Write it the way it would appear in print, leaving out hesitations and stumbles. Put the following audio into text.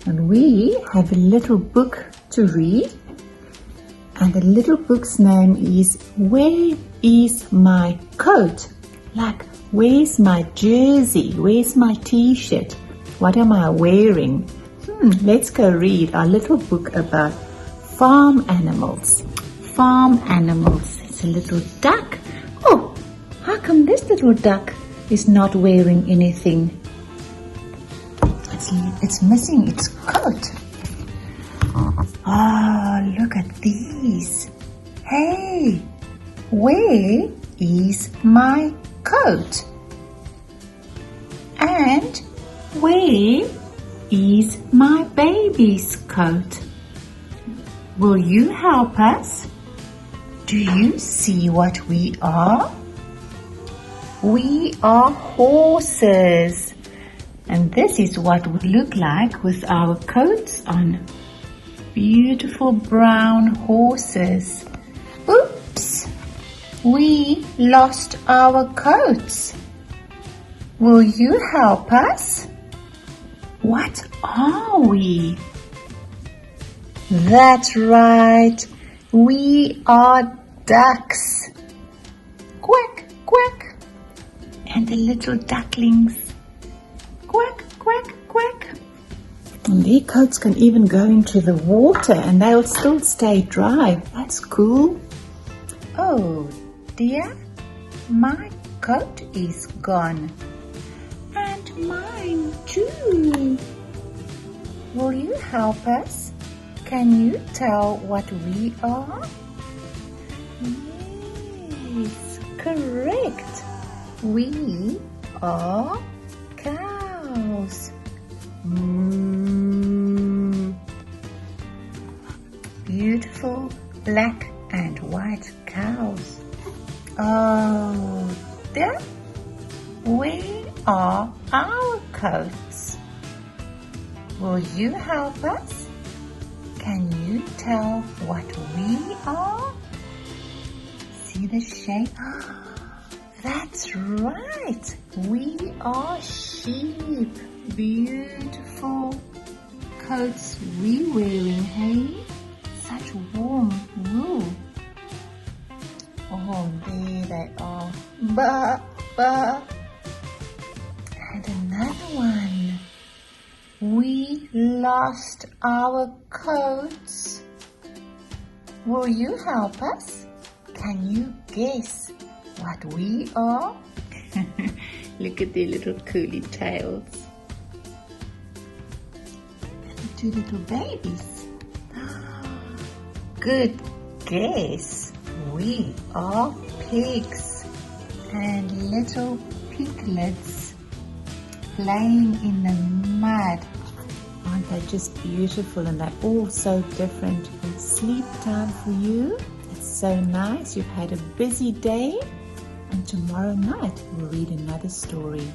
And we have a little book to read. And the little book's name is Where is my coat? Like, where's my jersey? Where's my t-shirt? What am I wearing? Let's go read our little book about farm animals. Farm animals. It's a little duck. Oh, how come this little duck is not wearing anything? It's missing its coat. Oh, look at these. Hey, where is my coat? And where is my baby's coat? Will you help us? Do you see what we are? We are horses. And this is what we look like with our coats on. Beautiful brown horses. Oops! We lost our coats. Will you help us? What are we? That's right. We are ducks. Quack, quack. And the little ducklings. Quack, quack, quack. And their coats can even go into the water and they'll still stay dry. That's cool. Oh dear, my coat is gone. And mine too. Will you help us? Can you tell what we are? Yes, correct. We are cows. Beautiful black and white cows. Oh, there. Where are our coats? Will you help us? Can you tell what we are? See the shape? That's right. We are sheep. Beautiful coats we wearing, hey? Such warm wool. Oh, there they are. Ba, ba. And another one. We lost our coats. Will you help us? Can you guess what we are? Look at their little curly tails. And the two little babies. Good guess. We are pigs and little piglets playing in the mud. Aren't they just beautiful? And they're all so different. It's sleep time for you. It's so nice. You've had a busy day. And tomorrow night we'll read another story.